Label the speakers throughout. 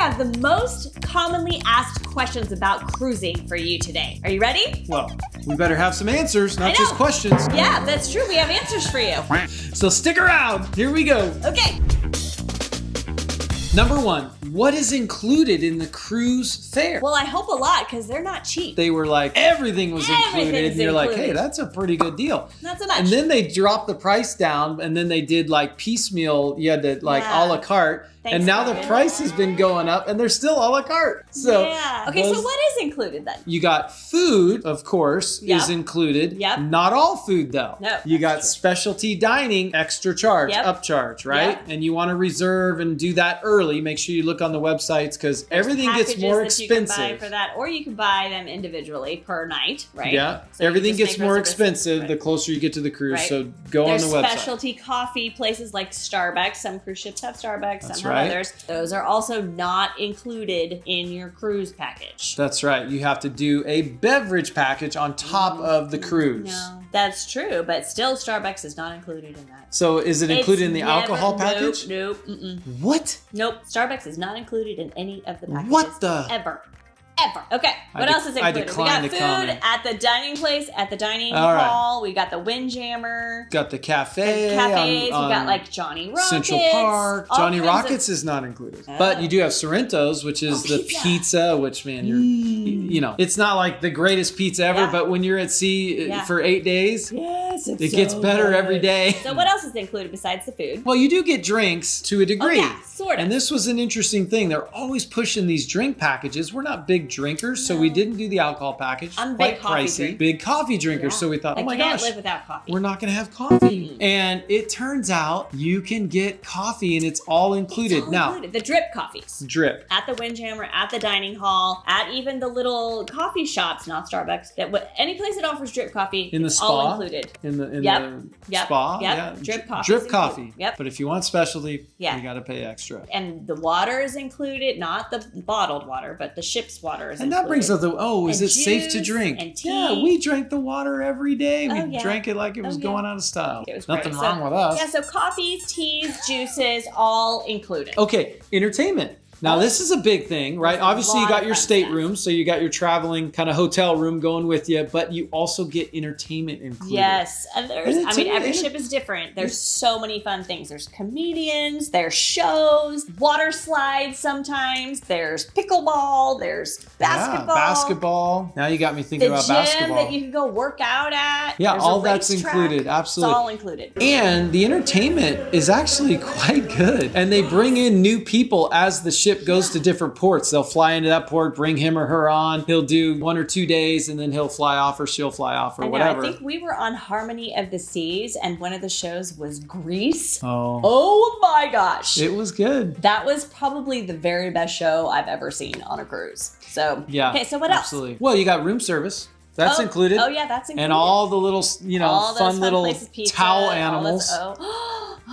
Speaker 1: have the most commonly asked questions about cruising for you today. Are you ready?
Speaker 2: Well, we better have some answers, not just questions.
Speaker 1: Yeah, that's true. We have answers for you.
Speaker 2: So stick around. Here we go.
Speaker 1: Okay.
Speaker 2: Number one, what is included in the cruise fare?
Speaker 1: Well, I hope a lot because they're not cheap.
Speaker 2: They were like, everything was included. And you're like, hey,
Speaker 1: included.
Speaker 2: that's a pretty good deal.
Speaker 1: Not so much.
Speaker 2: And then they dropped the price down, and then they did like piecemeal. You had to like a la carte. And now the price has been going up, and they're still a la carte. So
Speaker 1: yeah. Okay, so what is included then?
Speaker 2: You got food, of course, is included.
Speaker 1: Yep.
Speaker 2: Not all food though.
Speaker 1: No.
Speaker 2: You got specialty dining, extra charge, upcharge, right?
Speaker 1: Yep.
Speaker 2: And you want to reserve and do that early. Make sure you look on the websites because everything gets more expensive.
Speaker 1: You can buy for that, or you can buy them individually per night, right?
Speaker 2: Yeah.
Speaker 1: So
Speaker 2: everything gets more expensive the closer you get to the cruise. Right. So go on the website.
Speaker 1: There's specialty coffee places like Starbucks. Some cruise ships have Starbucks. Some have others. Those are also not included in your cruise package.
Speaker 2: That's right. You have to do a beverage package on top of the cruise.
Speaker 1: No, that's true, but still Starbucks is not included in that.
Speaker 2: So is it included in the alcohol package?
Speaker 1: Nope.
Speaker 2: What?
Speaker 1: Nope. Starbucks is not included in any of the packages.
Speaker 2: What the?
Speaker 1: Ever. Okay, what else is included? We got food at the dining place, at the dining hall. We got the Windjammer.
Speaker 2: Got the cafe.
Speaker 1: The cafes. We got like Johnny Rockets.
Speaker 2: Central Park. Johnny Rockets is not included. But you do have Sorrento's, which is the pizza, which, man, you know, it's not like the greatest pizza ever, but when you're at sea for 8 days, it gets better every day.
Speaker 1: So what else is included besides the food?
Speaker 2: Well, you do get drinks to a degree.
Speaker 1: Oh, yeah, sort of.
Speaker 2: And this was an interesting thing. They're always pushing these drink packages. We're not big drinkers, so we didn't do the alcohol package.
Speaker 1: I'm
Speaker 2: quite pricey. Big coffee drinkers, so we thought, oh my gosh,
Speaker 1: I can't live without coffee.
Speaker 2: We're not gonna have coffee. And it turns out you can get coffee and it's all included.
Speaker 1: The drip coffees.
Speaker 2: Drip.
Speaker 1: At the Windjammer, at the dining hall, at even the little coffee shops, not Starbucks, any place that offers drip coffee,
Speaker 2: in the
Speaker 1: it's
Speaker 2: spa,
Speaker 1: all included.
Speaker 2: In the spa, yeah.
Speaker 1: Drip coffee.
Speaker 2: Drip coffee.
Speaker 1: Yep.
Speaker 2: But if you want specialty, you gotta pay extra.
Speaker 1: And the water is included, not the bottled water, but the ship's water is included.
Speaker 2: And that brings up is it safe to drink?
Speaker 1: And tea.
Speaker 2: Yeah, we drank the water every day. We drank it like it was going out of style. Nothing wrong with us.
Speaker 1: Yeah, so coffees, teas, juices, all included.
Speaker 2: Okay, entertainment. Now, this is a big thing, right? Obviously, you got your stateroom, so you got your traveling kind of hotel room going with you, but you also get entertainment included.
Speaker 1: Yes, and every ship is different. There's so many fun things. There's comedians, there's shows, water slides sometimes, there's pickleball, there's basketball.
Speaker 2: Yeah, basketball. Now you got me thinking about basketball.
Speaker 1: The gym that you can go work out at.
Speaker 2: Yeah, all that's included, absolutely.
Speaker 1: It's all included.
Speaker 2: And the entertainment is actually quite good. And they bring in new people as the ship goes to different ports. They'll fly into that port, bring him or her on. He'll do 1 or 2 days, and then he'll fly off or she'll fly off or whatever.
Speaker 1: I think we were on Harmony of the Seas, and one of the shows was Grease.
Speaker 2: Oh
Speaker 1: my gosh.
Speaker 2: It was good.
Speaker 1: That was probably the very best show I've ever seen on a cruise. So, okay, so what else?
Speaker 2: Absolutely. Well, you got room service. That's included.
Speaker 1: Oh, yeah, that's included.
Speaker 2: And all the little, fun little
Speaker 1: places, pizza,
Speaker 2: towel animals.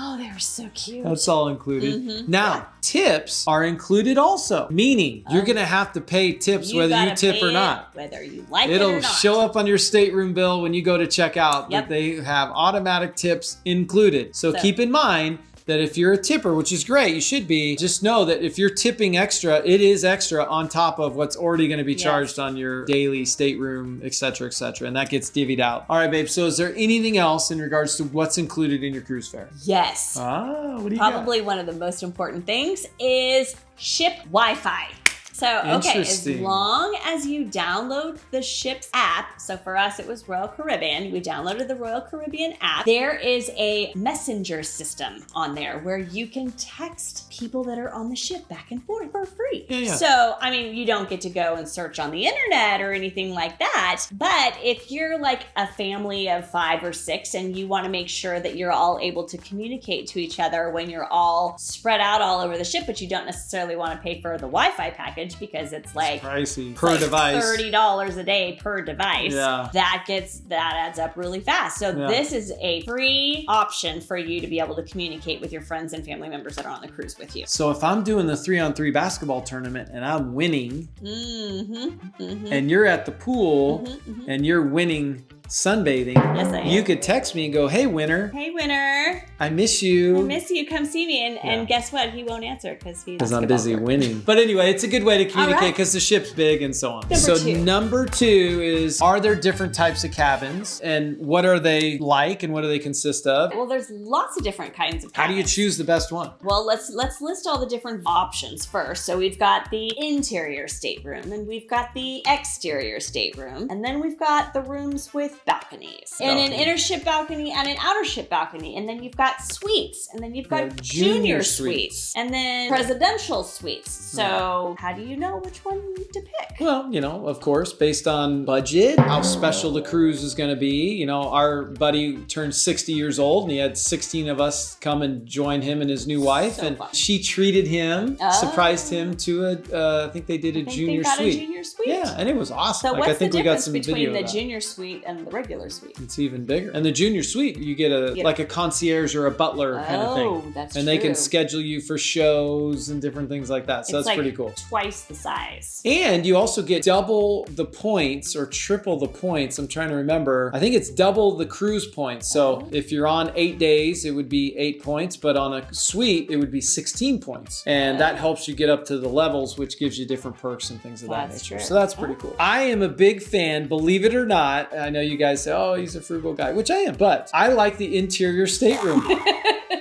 Speaker 1: Oh, they were so cute.
Speaker 2: That's all included. Now, tips are incled also, meaning you're going to have to pay tips whether you tip or not.
Speaker 1: Whether you like it or not.
Speaker 2: It'll show up on your stateroom bill when you go to check out that they have automatic tips included. So keep in mind that if you're a tipper, which is great, you should be, just know that if you're tipping extra, it is extra on top of what's already going to be charged on your daily stateroom, et cetera, and that gets divvied out. All right, babe, so is there anything else in regards to what's included in your cruise fare?
Speaker 1: Yes.
Speaker 2: What do you
Speaker 1: Probably one of the most important things is ship Wi-Fi. So, okay, as long as you download the ship's app, so for us, it was Royal Caribbean. We downloaded the Royal Caribbean app. There is a messenger system on there where you can text people that are on the ship back and forth for free.
Speaker 2: Yeah.
Speaker 1: So, I mean, you don't get to go and search on the internet or anything like that. But if you're like a family of 5 or 6 and you want to make sure that you're all able to communicate to each other when you're all spread out all over the ship, but you don't necessarily want to pay for the Wi-Fi package because it's like
Speaker 2: pricey per device,
Speaker 1: $30 a day per device.
Speaker 2: Yeah.
Speaker 1: That adds up really fast. So this is a free option for you to be able to communicate with your friends and family members that are on the cruise with you.
Speaker 2: So if I'm doing the 3-on-3 basketball tournament and I'm winning, and you're at the pool and you're winning sunbathing,
Speaker 1: Yes, I am.
Speaker 2: you could text me and go, hey, Winter.
Speaker 1: Hey, Winter.
Speaker 2: I miss you.
Speaker 1: I miss you. Come see me. And guess what? He won't answer because
Speaker 2: I'm busy winning. But anyway, it's a good way to communicate because the ship's big and so on. Number two is, are there different types of cabins? And what are they like and what do they consist of?
Speaker 1: Well, there's lots of different kinds of cabins.
Speaker 2: How do you choose the best one?
Speaker 1: Well, let's list all the different options first. So we've got the interior stateroom, and we've got the exterior stateroom, and then we've got the rooms with balconies. And an inner ship balcony and an outer ship balcony. And then you've got suites, and then you've got junior suites, and then presidential suites. So how do you know which one to pick?
Speaker 2: Well, you know, of course, based on budget, how special the cruise is going to be. You know, our buddy turned 60 years old and he had 16 of us come and join him and his new wife. So fun. She treated him, surprised him to I think they did a junior suite.
Speaker 1: A junior suite?
Speaker 2: Yeah, and it was awesome.
Speaker 1: So what's the difference between the junior suite and the regular suite?
Speaker 2: It's even bigger. And the junior suite, you get like a concierge or a butler kind of thing.
Speaker 1: Oh, that's true.
Speaker 2: And they can schedule you for shows and different things like that. So that's pretty cool.
Speaker 1: Twice the size.
Speaker 2: And you also get double the points or triple the points. I'm trying to remember. I think it's double the cruise points. So if you're on 8 days, it would be 8 points, but on a suite, it would be 16 points. And that helps you get up to the levels, which gives you different perks and things of that nature. True. So that's pretty cool. I am a big fan, believe it or not. I know you guys say, oh, he's a frugal guy, which I am, but I like the interior stateroom.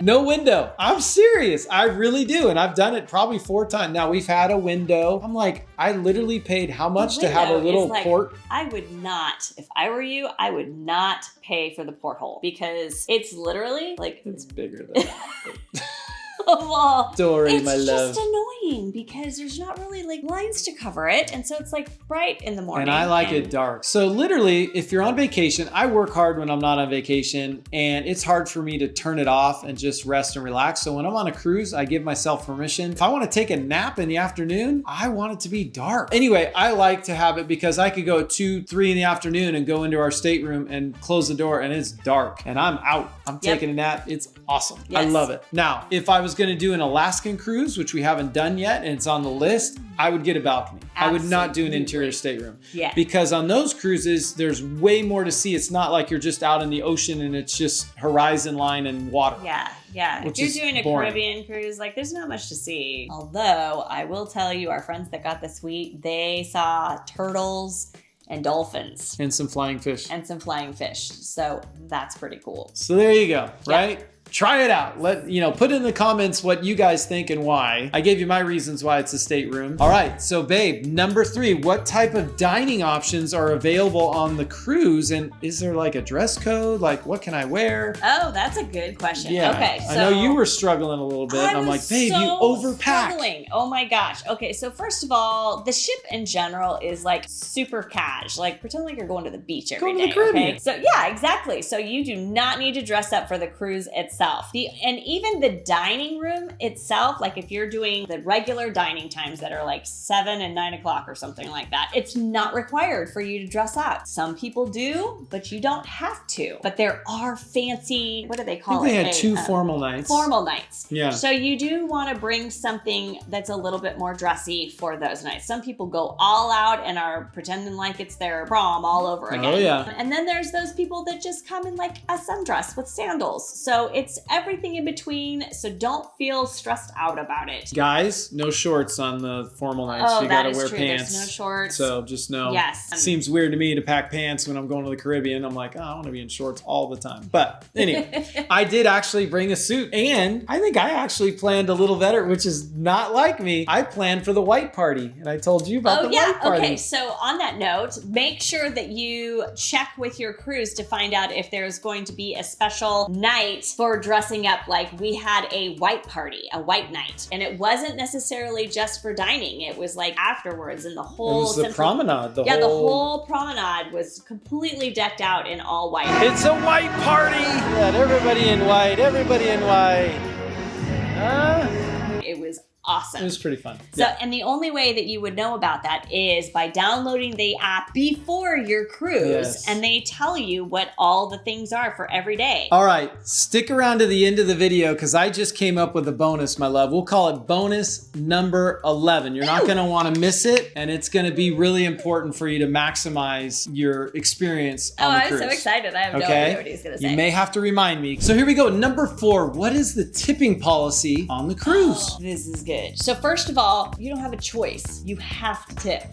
Speaker 2: No window. I'm serious. I really do. And I've done it probably 4 times. Now we've had a window. I'm like, I literally paid how much to have a little port?
Speaker 1: I would not, if I were you, I would not pay for the porthole because it's literally like.
Speaker 2: It's bigger than that.
Speaker 1: Well,
Speaker 2: Dory, my love.
Speaker 1: It's just annoying because there's not really like lines to cover it. And so it's like bright in the morning.
Speaker 2: And I like it dark. So literally, if you're on vacation, I work hard when I'm not on vacation and it's hard for me to turn it off and just rest and relax. So when I'm on a cruise, I give myself permission. If I want to take a nap in the afternoon, I want it to be dark. Anyway, I like to have it because I could go at 2, 3 in the afternoon and go into our stateroom and close the door and it's dark and I'm out. I'm taking a nap. It's awesome. Yes. I love it. Now, if I was going to do an Alaskan cruise, which we haven't done yet, and it's on the list, I would get a balcony. Absolutely. I would not do an interior stateroom. Yeah. Because on those cruises, there's way more to see. It's not like you're just out in the ocean and it's just horizon line and water.
Speaker 1: Yeah. Yeah, if you're doing a Caribbean cruise, like there's not much to see. Although I will tell you, our friends that got the suite, they saw turtles and dolphins.
Speaker 2: And some flying fish.
Speaker 1: So that's pretty cool.
Speaker 2: So there you go, right? Yeah. Try it out. Put in the comments what you guys think and why. I gave you my reasons why it's a stateroom. All right, so babe, number 3, what type of dining options are available on the cruise? And is there like a dress code? Like what can I wear?
Speaker 1: Oh, that's a good question.
Speaker 2: Yeah.
Speaker 1: Okay, so
Speaker 2: I know you were struggling a little bit. I'm like, babe, you overpacked.
Speaker 1: Struggling. Oh my gosh. Okay, so first of all, the ship in general is like super cash. Like pretend like you're going to the beach every day. Go to the Caribbean. Okay? So yeah, exactly. So you do not need to dress up for the cruise itself. And even the dining room itself, like if you're doing the regular dining times that are like 7 and 9 o'clock or something like that, it's not required for you to dress up. Some people do, but you don't have to. But there are fancy, what do they call it?
Speaker 2: They had 2 formal nights.
Speaker 1: Formal nights.
Speaker 2: Yeah.
Speaker 1: So you do want to bring something that's a little bit more dressy for those nights. Some people go all out and are pretending like it's their prom all over again.
Speaker 2: Oh yeah.
Speaker 1: And then there's those people that just come in like a sundress with sandals. So it's everything in between, so don't feel stressed out about it.
Speaker 2: Guys, no shorts on the formal nights. You gotta wear pants.
Speaker 1: There's no shorts.
Speaker 2: So just know.
Speaker 1: Yes.
Speaker 2: Seems weird to me to pack pants when I'm going to the Caribbean. I'm like, oh, I want to be in shorts all the time. But anyway, I did actually bring a suit, and I think I actually planned a little better, which is not like me. I planned for the white party, and I told you about the white party.
Speaker 1: Okay, so on that note, make sure that you check with your cruise to find out if there's going to be a special night for dressing up. Like we had a white party, a white night, and it wasn't necessarily just for dining. It was like afterwards, and the whole
Speaker 2: promenade.
Speaker 1: The whole promenade was completely decked out in all white.
Speaker 2: It's a white party. Yeah, everybody in white. Everybody in white.
Speaker 1: It was awesome.
Speaker 2: It was pretty fun.
Speaker 1: So, and the only way that you would know about that is by downloading the app before your cruise, and they tell you what all the things are for every day.
Speaker 2: All right, stick around to the end of the video because I just came up with a bonus, my love. We'll call it bonus number 11. You're not gonna wanna miss it, and it's gonna be really important for you to maximize your experience on the cruise.
Speaker 1: I'm so excited. I have no idea what he's gonna say.
Speaker 2: You may have to remind me. So here we go, number 4. What is the tipping policy on the cruise?
Speaker 1: This is good. So first of all, you don't have a choice. You have to tip.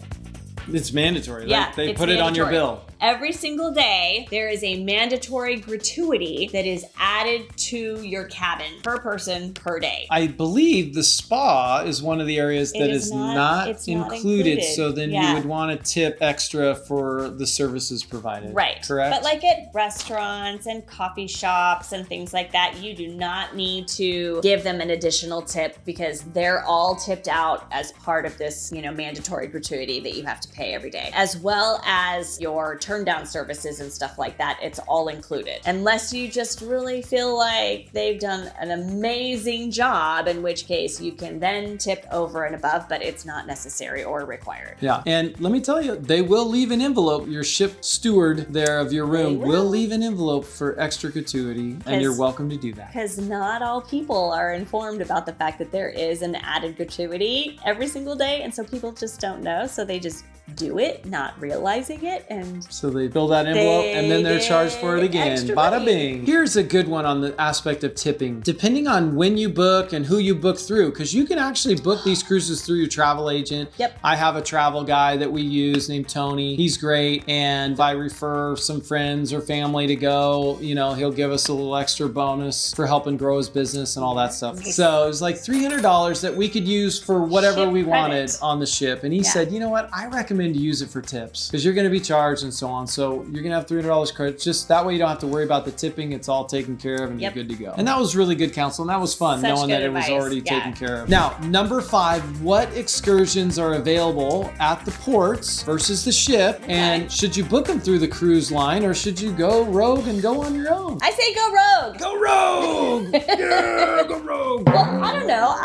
Speaker 2: It's mandatory.
Speaker 1: Yeah,
Speaker 2: they put it on your bill.
Speaker 1: Every single day, there is a mandatory gratuity that is added to your cabin per person per day.
Speaker 2: I believe the spa is one of the areas that is not included. So then you would want to tip extra for the services provided.
Speaker 1: Right.
Speaker 2: Correct?
Speaker 1: But like at restaurants and coffee shops and things like that, you do not need to give them an additional tip because they're all tipped out as part of this, mandatory gratuity that you have to pay every day, as well as your turn down services and stuff like that. It's all included. Unless you just really feel like they've done an amazing job, in which case you can then tip over and above, but it's not necessary or required.
Speaker 2: Yeah. And let me tell you, they will leave an envelope. Your ship steward there of your room will leave an envelope for extra gratuity, and you're welcome to do that.
Speaker 1: Because not all people are informed about the fact that there is an added gratuity every single day, and so people just don't know, so they just do it, not realizing it, and
Speaker 2: so they fill that envelope and then they're charged for it again. Bada bing. Here's a good one on the aspect of tipping. Depending on when you book and who you book through, because you can actually book these cruises through your travel agent.
Speaker 1: Yep.
Speaker 2: I have a travel guy that we use named Tony. He's great, and if I refer some friends or family to go, he'll give us a little extra bonus for helping grow his business and all that stuff. So it was like $300 that we could use for whatever we wanted on the ship. And he said, you know what, I recommend to use it for tips because you're going to be charged and so on. So you're going to have $300 credit. Just that way you don't have to worry about the tipping. It's all taken care of and you're good to go. And that was really good counsel, and that was fun knowing that it was already taken care of. Now, number 5, what excursions are available at the ports versus the ship? And should you book them through the cruise line or should you go rogue and go on your own?
Speaker 1: I say go rogue.
Speaker 2: Go rogue. Yeah, go rogue.
Speaker 1: Well, I don't know.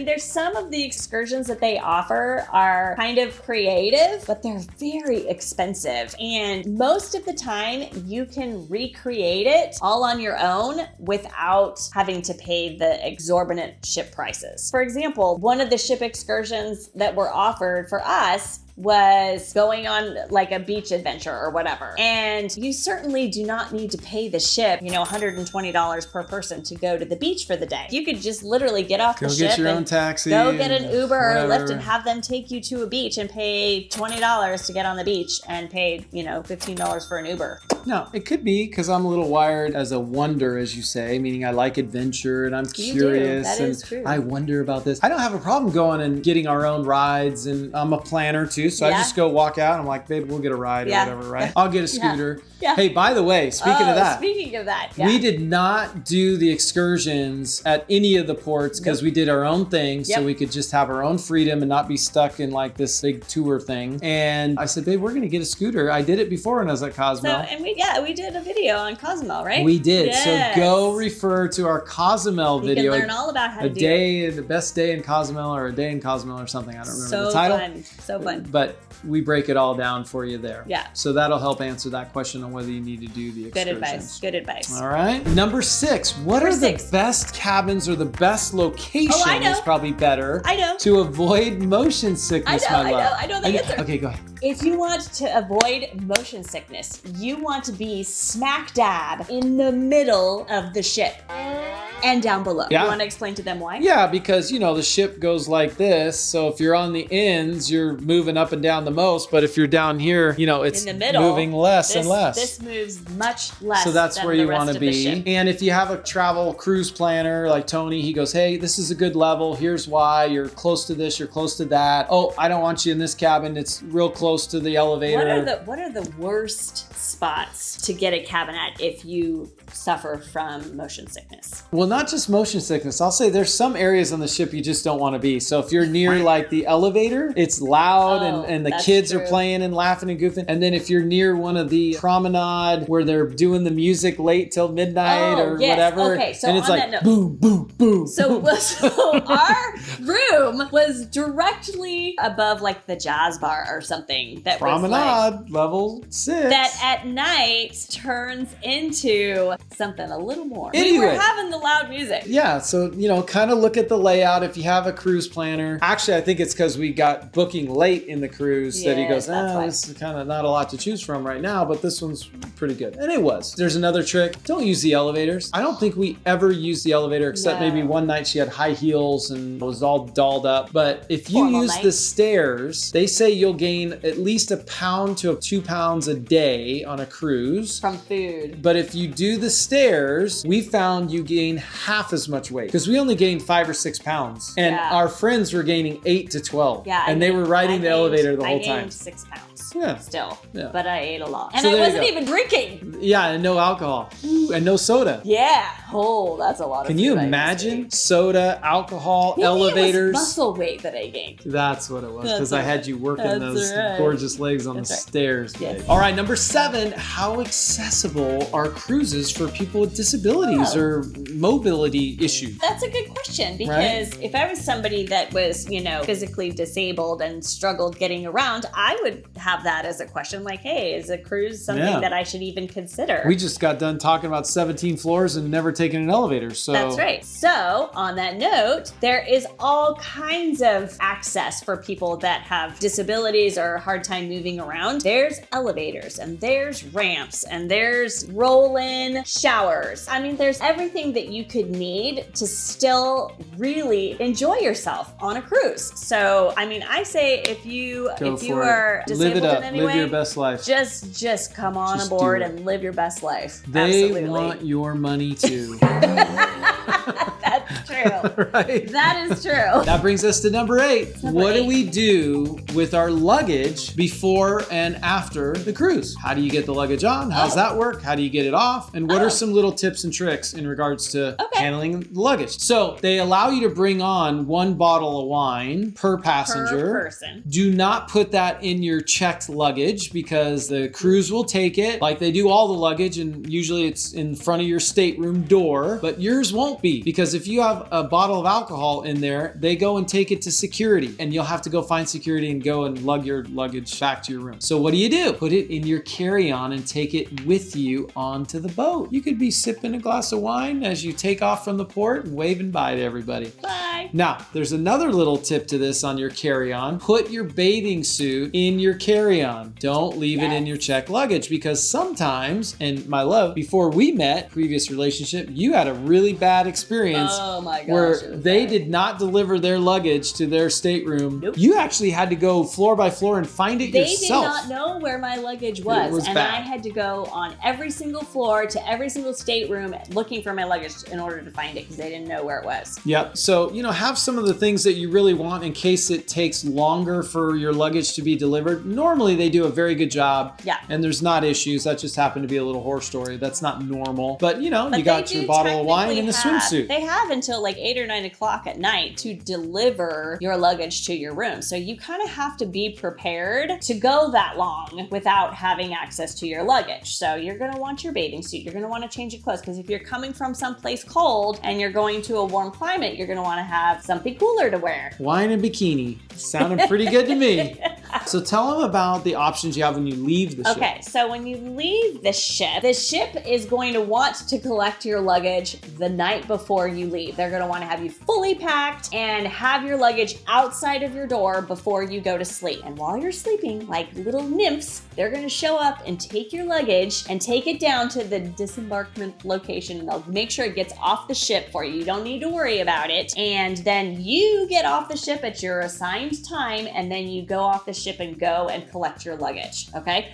Speaker 1: There's some of the excursions that they offer are kind of creative, but they're very expensive. And most of the time you can recreate it all on your own without having to pay the exorbitant ship prices. For example, one of the ship excursions that were offered for us was going on like a beach adventure or whatever. And you certainly do not need to pay the ship, $120 per person to go to the beach for the day. You could just literally get off the ship,
Speaker 2: get your own taxi,
Speaker 1: go get an Uber or Lyft and have them take you to a beach and pay $20 to get on the beach and pay, $15 for an Uber.
Speaker 2: No, it could be because I'm a little wired as a wonder, as you say, meaning I like adventure and I'm curious.
Speaker 1: That is true.
Speaker 2: I wonder about this. I don't have a problem going and getting our own rides, and I'm a planner too. So I just go walk out and I'm like, babe, we'll get a ride or whatever, right? I'll get a scooter. Yeah. Hey, by the way, speaking of that, we did not do the excursions at any of the ports because we did our own thing. So we could just have our own freedom and not be stuck in like this big tour thing. And I said, babe, we're going to get a scooter. I did it before when I was at Cozumel.
Speaker 1: And we did a video on Cozumel, right?
Speaker 2: We did. Yes. So go refer to our Cozumel video.
Speaker 1: You can learn all about how to do it.
Speaker 2: The best day in Cozumel or a day in Cozumel or something. I don't remember the title.
Speaker 1: So fun.
Speaker 2: But we break it all down for you there.
Speaker 1: Yeah.
Speaker 2: So that'll help answer that question on whether you need to do the excursions.
Speaker 1: Good advice.
Speaker 2: All right. Number 6. What are the best cabins or the best locations?
Speaker 1: Oh, I know.
Speaker 2: Is probably better.
Speaker 1: I know.
Speaker 2: To avoid motion sickness.
Speaker 1: I know the answer.
Speaker 2: Okay, go ahead.
Speaker 1: If you want to avoid motion sickness, you want to be smack dab in the middle of the ship and down below. You want to explain to them why?
Speaker 2: Yeah, because, the ship goes like this. So if you're on the ends, you're moving up and down the most. But if you're down here, it's
Speaker 1: in the middle,
Speaker 2: moving less and less.
Speaker 1: This moves much less.
Speaker 2: So that's where you want to be. And if you have a travel cruise planner like Tony, he goes, hey, this is a good level. Here's why. You're close to this. You're close to that. Oh, I don't want you in this cabin. It's real close to the elevator.
Speaker 1: What are the worst spots to get a cabin at if you suffer from motion sickness.
Speaker 2: Well, not just motion sickness. I'll say there's some areas on the ship you just don't want to be. So if you're near like the elevator, it's loud and the kids are playing and laughing and goofing. And then if you're near one of the promenade where they're doing the music late till midnight whatever.
Speaker 1: Okay, so
Speaker 2: and it's
Speaker 1: on
Speaker 2: like
Speaker 1: that note,
Speaker 2: boom, boom, boom.
Speaker 1: So our room was directly above like the jazz bar or something that
Speaker 2: promenade
Speaker 1: was like,
Speaker 2: level 6.
Speaker 1: That at night turns into something a little more.
Speaker 2: Anyway,
Speaker 1: we were having the loud music.
Speaker 2: Yeah, so kind of look at the layout if you have a cruise planner. Actually, I think it's because we got booking late in the cruise that he goes, this is kind of not a lot to choose from right now, but this one's pretty good. And it was. There's another trick. Don't use the elevators. I don't think we ever used the elevator except maybe one night she had high heels and was all dolled up. But if you use the stairs, they say you'll gain at least 1 pound to 2 pounds a day on a cruise.
Speaker 1: From food.
Speaker 2: But if you do the stairs, we found you gain half as much weight because we only gained 5 or 6 pounds. And our friends were gaining 8 to 12.
Speaker 1: Yeah.
Speaker 2: And they were riding the elevator the whole time.
Speaker 1: I gained 6 pounds.
Speaker 2: Yeah.
Speaker 1: Still.
Speaker 2: Yeah.
Speaker 1: But I ate a lot. And
Speaker 2: So
Speaker 1: I
Speaker 2: there you
Speaker 1: wasn't
Speaker 2: go.
Speaker 1: even drinking.
Speaker 2: Yeah, and no alcohol. And no soda.
Speaker 1: Yeah. Oh, that's a lot of
Speaker 2: Can
Speaker 1: food
Speaker 2: you
Speaker 1: I
Speaker 2: imagine soda, alcohol,
Speaker 1: Maybe
Speaker 2: elevators?
Speaker 1: It was muscle weight that I gained.
Speaker 2: That's what it was, because
Speaker 1: That's
Speaker 2: I had you working
Speaker 1: That's
Speaker 2: those
Speaker 1: right.
Speaker 2: gorgeous legs on the stairs.
Speaker 1: Yes.
Speaker 2: Babe. All right, number 7, how accessible are cruises for people with disabilities or mobility issues?
Speaker 1: That's a good question, because if I was somebody that was, physically disabled and struggled getting around, I would have that as a question like, hey, is a cruise something that I should even consider?
Speaker 2: We just got done talking about 17 floors and never taking an elevator, so.
Speaker 1: That's right. So on that note, there is all kinds of access for people that have disabilities or a hard time moving around. There's elevators and there's ramps and there's roll-in showers. I mean, there's everything that you could need to still really enjoy yourself on a cruise. So, I mean, I say if you are disabled in any way,
Speaker 2: live your best life.
Speaker 1: Just come on aboard and live your best life.
Speaker 2: They
Speaker 1: Absolutely.
Speaker 2: want your money too.
Speaker 1: That's true.
Speaker 2: Right?
Speaker 1: That is true.
Speaker 2: That brings us to number 8.
Speaker 1: Number
Speaker 2: What
Speaker 1: 8.
Speaker 2: do we do with our luggage before and after the cruise? How do you get the luggage on? How does that work? How do you get it off? And what are some little tips and tricks in regards to handling the luggage? So they allow you to bring on 1 bottle of wine per passenger.
Speaker 1: Per person.
Speaker 2: Do not put that in your checked luggage because the cruise will take it like they do all the luggage, and usually it's in front of your stateroom door, but yours won't be, because if you have a bottle of alcohol in there, they go and take it to security and you'll have to go find security and go and lug your luggage back to your room. So what do? Put it in your carry-on and take it with you onto the boat. You could be sipping a glass of wine as you take off from the port and waving bye to everybody.
Speaker 1: Bye.
Speaker 2: Now, there's another little tip to this on your carry-on. Put your bathing suit in your carry-on. Don't leave it in your checked luggage, because sometimes, and my love, before we met, previous relationship, you had a really bad experience where they did not deliver their luggage to their stateroom.
Speaker 1: Nope.
Speaker 2: You actually had to go floor by floor and find it yourself.
Speaker 1: They did not know where my luggage was, and
Speaker 2: bad.
Speaker 1: I had to go on every single floor to every single stateroom looking for my luggage in order to find it, because they didn't know where it was.
Speaker 2: Yep. So, have some of the things that you really want in case it takes longer for your luggage to be delivered. Normally they do a very good job.
Speaker 1: Yeah.
Speaker 2: And there's not issues. That just happened to be a little horror story. That's not normal. But you got your bottle of wine and a swimsuit.
Speaker 1: They have until like 8 or 9 o'clock at night to deliver your luggage to your room. So you kind of have to be prepared to go that long without having access to your luggage. So you're going to want your bathing suit. You're going to want to change your clothes, because if you're coming from someplace cold and you're going to a warm climate, you're going to want to have something cooler to wear.
Speaker 2: Wine and bikini. Sounded pretty good to me. So tell them about the options you have when you leave the ship.
Speaker 1: Okay, so when you leave the ship is going to want to collect your luggage the night before you leave. They're going to want to have you fully packed and have your luggage outside of your door before you go to sleep. And while you're sleeping, like little nymphs, they're going to show up and take your luggage and take it down to the disembarkment location. And they'll make sure it gets off the ship for you. You don't need to worry about it. And then you get off the ship at your assigned time, and then you go off the ship and go and collect your luggage, okay?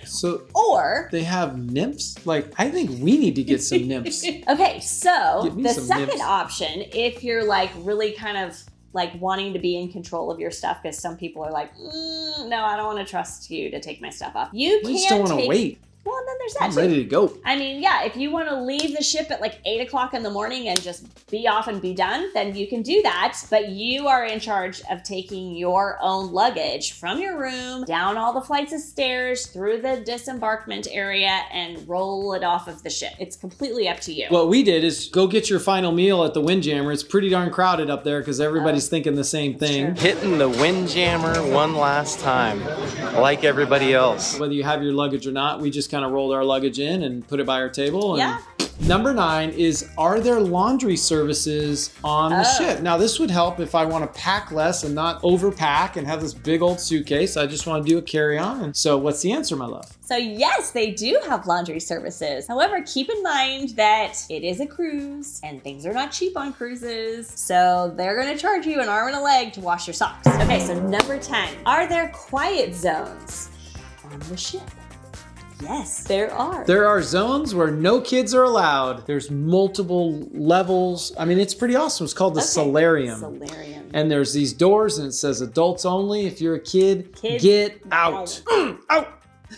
Speaker 1: Or
Speaker 2: they have nymphs? Like, I think we need to get some nymphs.
Speaker 1: Okay, so the second
Speaker 2: nymphs.
Speaker 1: option, if you're like really kind of like wanting to be in control of your stuff, because some people are like, no, I don't want to trust you to take my stuff off. You
Speaker 2: just don't want to wait.
Speaker 1: Well, and then there's that
Speaker 2: I'm
Speaker 1: too.
Speaker 2: ready to go.
Speaker 1: I mean, yeah, if you want to leave the ship at like 8 o'clock in the morning and just be off and be done, then you can do that. But you are in charge of taking your own luggage from your room, down all the flights of stairs, through the disembarkment area, and roll it off of the ship. It's completely up to you.
Speaker 2: What we did is go get your final meal at the Windjammer. It's pretty darn crowded up there because everybody's thinking the same thing.
Speaker 1: True.
Speaker 3: Hitting the Windjammer one last time, like everybody else.
Speaker 2: Whether you have your luggage or not, we just kind of rolled our luggage in and put it by our table. And
Speaker 1: Yeah.
Speaker 2: Number 9 is, are there laundry services on the ship? Now, this would help if I want to pack less and not overpack and have this big old suitcase. I just want to do a carry-on. And so what's the answer, my love?
Speaker 1: So yes, they do have laundry services. However, keep in mind that it is a cruise and things are not cheap on cruises. So they're going to charge you an arm and a leg to wash your socks. Okay, so number 10, are there quiet zones on the ship? Yes, there are.
Speaker 2: There are zones where no kids are allowed. There's multiple levels. I mean, it's pretty awesome. It's called the solarium.
Speaker 1: Solarium.
Speaker 2: And there's these doors and it says adults only. If you're a kid, get out. Out.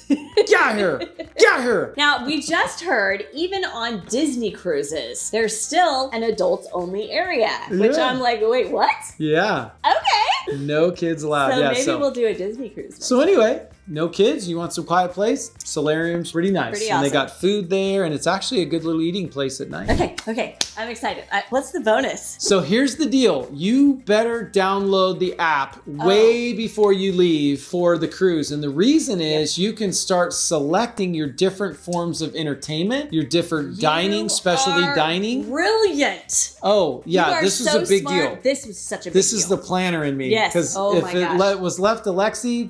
Speaker 2: Get out here. Get out here.
Speaker 1: Now, we just heard, even on Disney cruises, there's still an adults only area, which
Speaker 2: Yeah.
Speaker 1: I'm like, wait, what?
Speaker 2: Yeah.
Speaker 1: Okay.
Speaker 2: No kids allowed.
Speaker 1: So
Speaker 2: Yeah,
Speaker 1: maybe we'll do a Disney cruise.
Speaker 2: So anyway, no kids, you want some quiet place? Solarium's pretty nice.
Speaker 1: Pretty
Speaker 2: And they
Speaker 1: awesome.
Speaker 2: got food there, and it's actually a good little eating place at night.
Speaker 1: Okay, I'm excited. What's the bonus?
Speaker 2: So here's the deal. You better download the app way before you leave for the cruise. And the reason is you can start selecting your different forms of entertainment, your different dining, specialty dining.
Speaker 1: Brilliant.
Speaker 2: Oh, yeah,
Speaker 1: You are
Speaker 2: this is
Speaker 1: so
Speaker 2: a big
Speaker 1: smart.
Speaker 2: deal.
Speaker 1: This was such a big
Speaker 2: This
Speaker 1: deal.
Speaker 2: is the planner in me.
Speaker 1: Yes.
Speaker 2: Because
Speaker 1: Oh
Speaker 2: if
Speaker 1: my
Speaker 2: it
Speaker 1: gosh.
Speaker 2: was left to Lexi,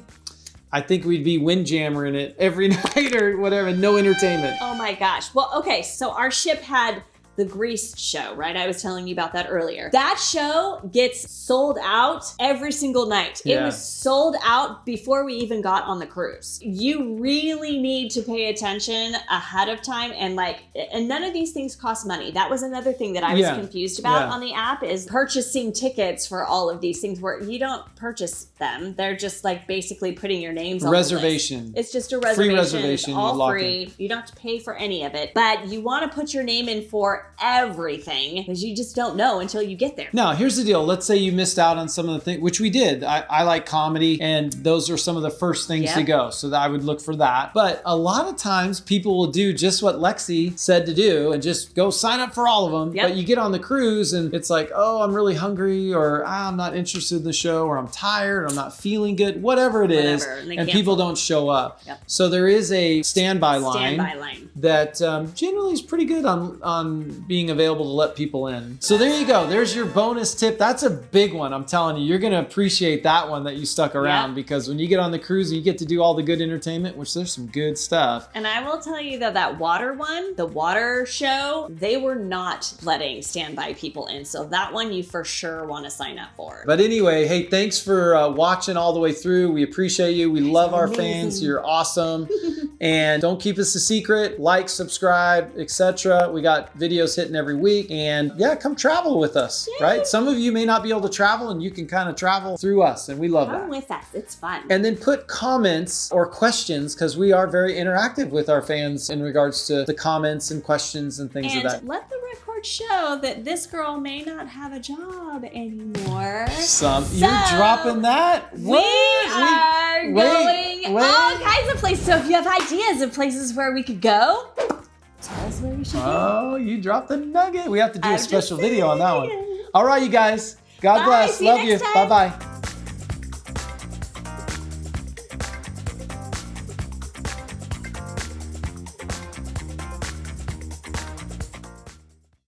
Speaker 2: I think we'd be Windjammer in it every night or whatever, no entertainment.
Speaker 1: Oh my gosh. Well, okay, so our ship had the Grease show, right? I was telling you about that earlier. That show gets sold out every single night. It
Speaker 2: Yeah.
Speaker 1: was sold out before we even got on the cruise. You really need to pay attention ahead of time, and none of these things cost money. That was another thing that I was confused about on the app, is purchasing tickets for all of these things where you don't purchase them. They're just like basically putting your names on
Speaker 2: Reservation.
Speaker 1: the list. It's just a reservation.
Speaker 2: Free reservation,
Speaker 1: It's
Speaker 2: you
Speaker 1: all
Speaker 2: lock
Speaker 1: free. You don't have to pay for any of it, but you want to put your name in for everything because you just don't know until you get there.
Speaker 2: Now, here's the deal. Let's say you missed out on some of the things, which we did. I like comedy, and those are some of the first things to go. So that I would look for that. But a lot of times people will do just what Lexi said to do and just go sign up for all of them. But you get on the cruise and it's like, oh, I'm really hungry, or I'm not interested in the show, or I'm tired, or I'm not feeling good, whatever it is. And people don't show up. So there is a standby line that generally is pretty good on being available to let people in. So there you go. There's your bonus tip. That's a big one. I'm telling you, you're going to appreciate that one that you stuck around, because when you get on the cruise, you get to do all the good entertainment, which there's some good stuff.
Speaker 1: And I will tell you that water one, the water show, they were not letting standby people in. So that one you for sure want to sign up for.
Speaker 2: But anyway, hey, thanks for watching all the way through. We appreciate you. We love our fans. You're awesome. And don't keep us a secret. Like, subscribe, etc. We got videos hitting every week. And yeah, come travel with us, right? Some of you may not be able to travel, and you can kind of travel through us, and we love that.
Speaker 1: Come with us. It's fun.
Speaker 2: And then put comments or questions, because we are very interactive with our fans in regards to the comments and questions and things of that.
Speaker 1: And let the record show that this girl may not have a job anymore.
Speaker 2: You're dropping that?
Speaker 1: We are going all kinds of places. So if you have ideas of places where we could go, tell us where we should go.
Speaker 2: Oh, you dropped the nugget. We have to do a special video on that one. All right, you guys. God bless.
Speaker 1: See you
Speaker 2: Love you.
Speaker 1: next time.
Speaker 2: Bye-bye.